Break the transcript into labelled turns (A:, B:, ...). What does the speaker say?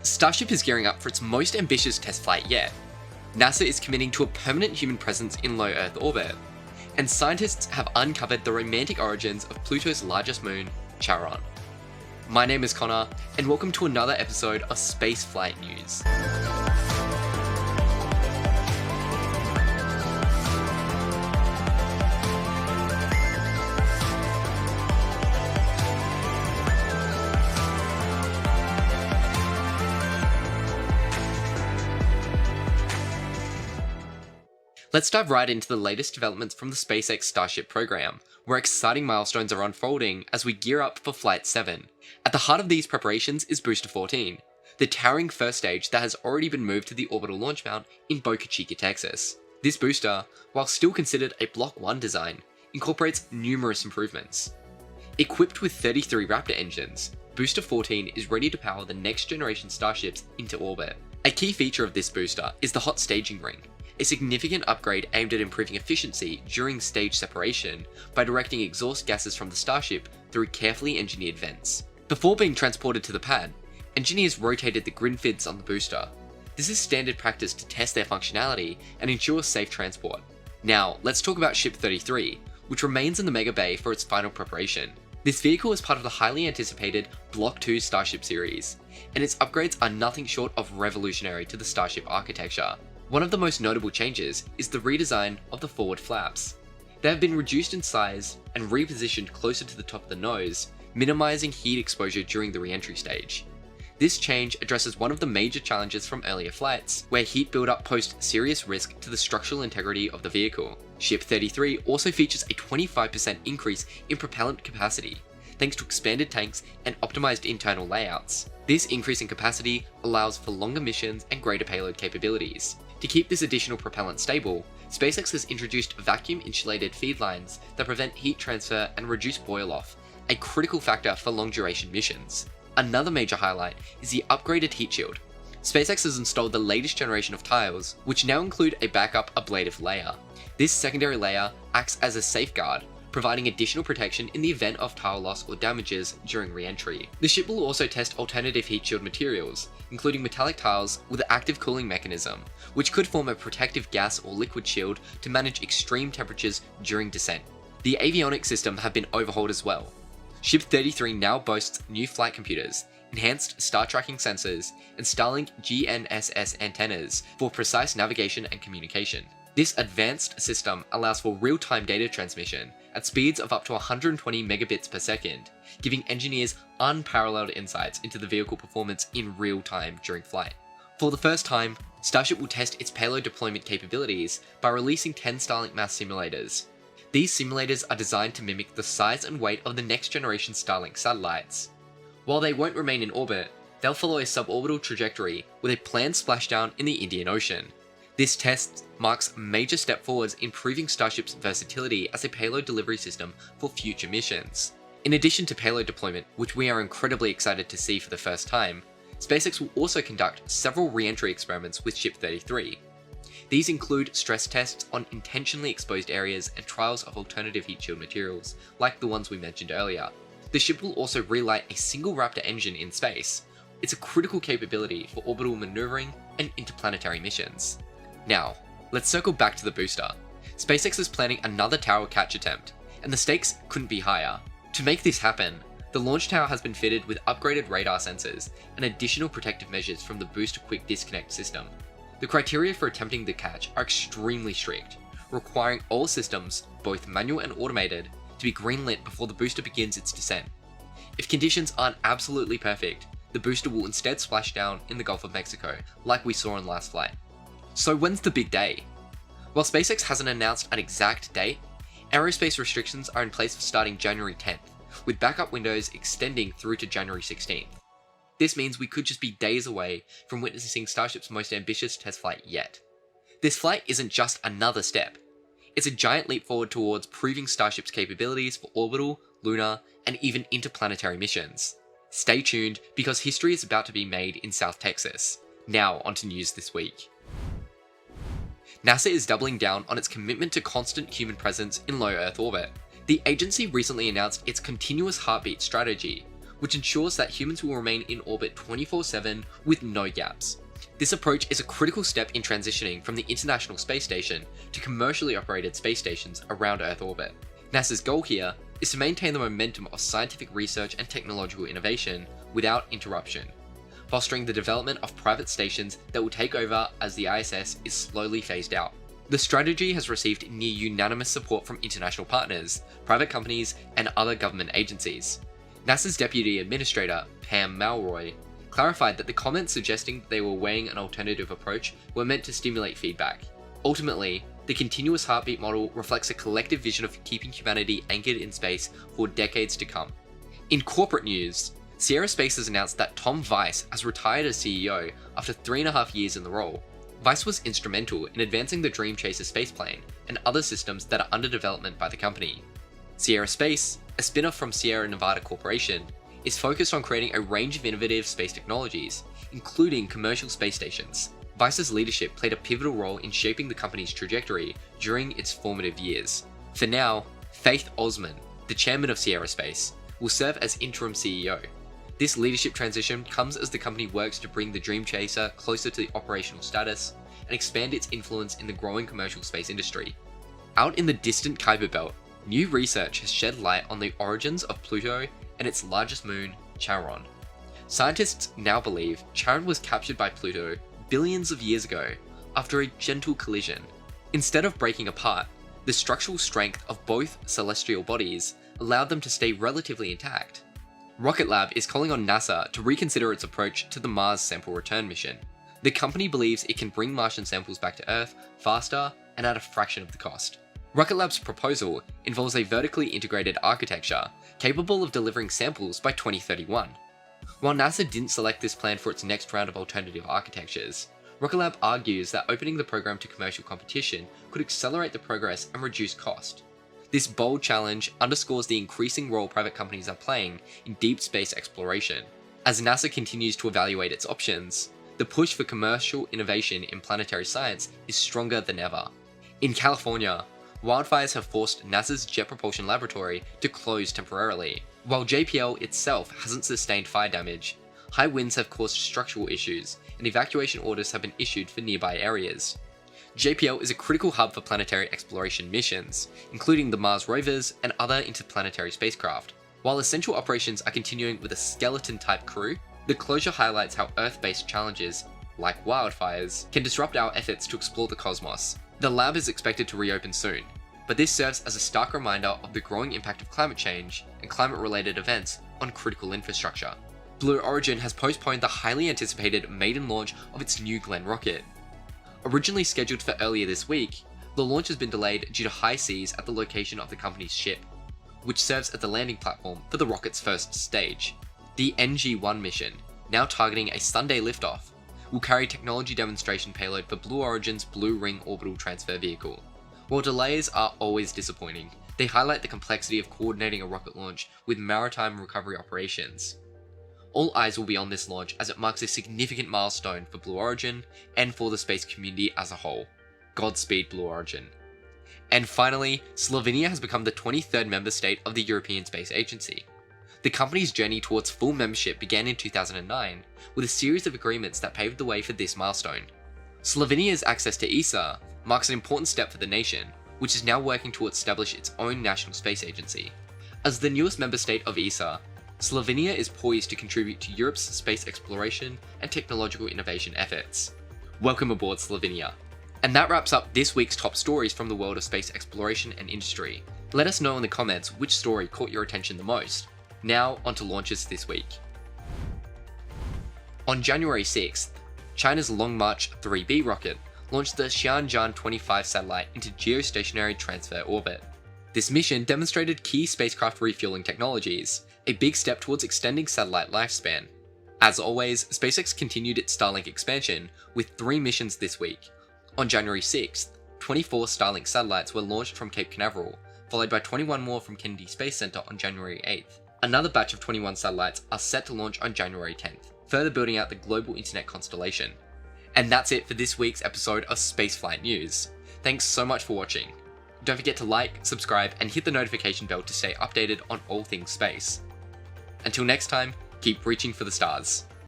A: Starship is gearing up for its most ambitious test flight yet. NASA is committing to a permanent human presence in low Earth orbit, and scientists have uncovered the romantic origins of Pluto's largest moon, Charon. My name is Connor, and welcome to another episode of Spaceflight News. Let's dive right into the latest developments from the SpaceX Starship program, where exciting milestones are unfolding as we gear up for Flight 7. At the heart of these preparations is Booster 14, the towering first stage that has already been moved to the orbital launch mount in Boca Chica, Texas. This booster, while still considered a Block 1 design, incorporates numerous improvements. Equipped with 33 Raptor engines, Booster 14 is ready to power the next generation Starships into orbit. A key feature of this booster is the hot staging ring, a significant upgrade aimed at improving efficiency during stage separation by directing exhaust gases from the Starship through carefully engineered vents. Before being transported to the pad, engineers rotated the grid fins on the booster. This is standard practice to test their functionality and ensure safe transport. Now, let's talk about Ship 33, which remains in the Mega Bay for its final preparation. This vehicle is part of the highly anticipated Block 2 Starship series, and its upgrades are nothing short of revolutionary to the Starship architecture. One of the most notable changes is the redesign of the forward flaps. They have been reduced in size and repositioned closer to the top of the nose, minimizing heat exposure during the re-entry stage. This change addresses one of the major challenges from earlier flights, where heat buildup posed serious risk to the structural integrity of the vehicle. Ship 33 also features a 25% increase in propellant capacity, thanks to expanded tanks and optimized internal layouts. This increase in capacity allows for longer missions and greater payload capabilities. To keep this additional propellant stable, SpaceX has introduced vacuum-insulated feed lines that prevent heat transfer and reduce boil-off, a critical factor for long-duration missions. Another major highlight is the upgraded heat shield. SpaceX has installed the latest generation of tiles, which now include a backup ablative layer. This secondary layer acts as a safeguard, providing additional protection in the event of tile loss or damages during re-entry. The ship will also test alternative heat shield materials, including metallic tiles with an active cooling mechanism, which could form a protective gas or liquid shield to manage extreme temperatures during descent. The avionics system have been overhauled as well. Ship 33 now boasts new flight computers, enhanced star tracking sensors, and Starlink GNSS antennas for precise navigation and communication. This advanced system allows for real-time data transmission at speeds of up to 120 megabits per second, giving engineers unparalleled insights into the vehicle performance in real time during flight. For the first time, Starship will test its payload deployment capabilities by releasing 10 Starlink mass simulators. These simulators are designed to mimic the size and weight of the next generation Starlink satellites. While they won't remain in orbit, they'll follow a suborbital trajectory with a planned splashdown in the Indian Ocean. This test marks a major step forwards in proving Starship's versatility as a payload delivery system for future missions. In addition to payload deployment, which we are incredibly excited to see for the first time, SpaceX will also conduct several re-entry experiments with Ship 33. These include stress tests on intentionally exposed areas and trials of alternative heat shield materials, like the ones we mentioned earlier. The ship will also relight a single Raptor engine in space. It's a critical capability for orbital maneuvering and interplanetary missions. Now, let's circle back to the booster. SpaceX is planning another tower catch attempt, and the stakes couldn't be higher. To make this happen, the launch tower has been fitted with upgraded radar sensors and additional protective measures from the booster quick disconnect system. The criteria for attempting the catch are extremely strict, requiring all systems, both manual and automated, to be green-lit before the booster begins its descent. If conditions aren't absolutely perfect, the booster will instead splash down in the Gulf of Mexico, like we saw on last flight. So when's the big day? While SpaceX hasn't announced an exact date, aerospace restrictions are in place for starting January 10th, with backup windows extending through to January 16th. This means we could just be days away from witnessing Starship's most ambitious test flight yet. This flight isn't just another step. It's a giant leap forward towards proving Starship's capabilities for orbital, lunar, and even interplanetary missions. Stay tuned, because history is about to be made in South Texas. Now onto news this week. NASA is doubling down on its commitment to constant human presence in low Earth orbit. The agency recently announced its continuous heartbeat strategy, which ensures that humans will remain in orbit 24/7 with no gaps. This approach is a critical step in transitioning from the International Space Station to commercially operated space stations around Earth orbit. NASA's goal here is to maintain the momentum of scientific research and technological innovation without interruption, fostering the development of private stations that will take over as the ISS is slowly phased out. The strategy has received near unanimous support from international partners, private companies, and other government agencies. NASA's Deputy Administrator, Pam Malroy, clarified that the comments suggesting that they were weighing an alternative approach were meant to stimulate feedback. Ultimately, the continuous heartbeat model reflects a collective vision of keeping humanity anchored in space for decades to come. In corporate news, Sierra Space has announced that Tom Weiss has retired as CEO after 3.5 years in the role. Weiss was instrumental in advancing the Dream Chaser spaceplane and other systems that are under development by the company. Sierra Space, a spin-off from Sierra Nevada Corporation, is focused on creating a range of innovative space technologies, including commercial space stations. Weiss's leadership played a pivotal role in shaping the company's trajectory during its formative years. For now, Faith Osman, the chairman of Sierra Space, will serve as interim CEO. This leadership transition comes as the company works to bring the Dream Chaser closer to the operational status and expand its influence in the growing commercial space industry. Out in the distant Kuiper Belt, new research has shed light on the origins of Pluto and its largest moon, Charon. Scientists now believe Charon was captured by Pluto billions of years ago after a gentle collision. Instead of breaking apart, the structural strength of both celestial bodies allowed them to stay relatively intact. Rocket Lab is calling on NASA to reconsider its approach to the Mars sample return mission. The company believes it can bring Martian samples back to Earth faster and at a fraction of the cost. Rocket Lab's proposal involves a vertically integrated architecture capable of delivering samples by 2031. While NASA didn't select this plan for its next round of alternative architectures, Rocket Lab argues that opening the program to commercial competition could accelerate the progress and reduce cost. This bold challenge underscores the increasing role private companies are playing in deep space exploration. As NASA continues to evaluate its options, the push for commercial innovation in planetary science is stronger than ever. In California, wildfires have forced NASA's Jet Propulsion Laboratory to close temporarily. While JPL itself hasn't sustained fire damage, high winds have caused structural issues, and evacuation orders have been issued for nearby areas. JPL is a critical hub for planetary exploration missions, including the Mars rovers and other interplanetary spacecraft. While essential operations are continuing with a skeleton-type crew, the closure highlights how Earth-based challenges, like wildfires, can disrupt our efforts to explore the cosmos. The lab is expected to reopen soon, but this serves as a stark reminder of the growing impact of climate change and climate-related events on critical infrastructure. Blue Origin has postponed the highly anticipated maiden launch of its New Glenn rocket. Originally scheduled for earlier this week, the launch has been delayed due to high seas at the location of the company's ship, which serves as the landing platform for the rocket's first stage. The NG-1 mission, now targeting a Sunday liftoff, will carry technology demonstration payload for Blue Origin's Blue Ring orbital transfer vehicle. While delays are always disappointing, they highlight the complexity of coordinating a rocket launch with maritime recovery operations. All eyes will be on this launch as it marks a significant milestone for Blue Origin and for the space community as a whole. Godspeed, Blue Origin. And finally, Slovenia has become the 23rd member state of the European Space Agency. The company's journey towards full membership began in 2009, with a series of agreements that paved the way for this milestone. Slovenia's access to ESA marks an important step for the nation, which is now working to establish its own national space agency. As the newest member state of ESA, Slovenia is poised to contribute to Europe's space exploration and technological innovation efforts. Welcome aboard, Slovenia. And that wraps up this week's top stories from the world of space exploration and industry. Let us know in the comments which story caught your attention the most. Now, onto launches this week. On January 6th, China's Long March 3B rocket launched the Xianzhan 25 satellite into geostationary transfer orbit. This mission demonstrated key spacecraft refueling technologies, a big step towards extending satellite lifespan. As always, SpaceX continued its Starlink expansion with 3 missions this week. On January 6th, 24 Starlink satellites were launched from Cape Canaveral, followed by 21 more from Kennedy Space Center on January 8th. Another batch of 21 satellites are set to launch on January 10th, further building out the global internet constellation. And that's it for this week's episode of Spaceflight News. Thanks so much for watching. Don't forget to like, subscribe, and hit the notification bell to stay updated on all things space. Until next time, keep reaching for the stars.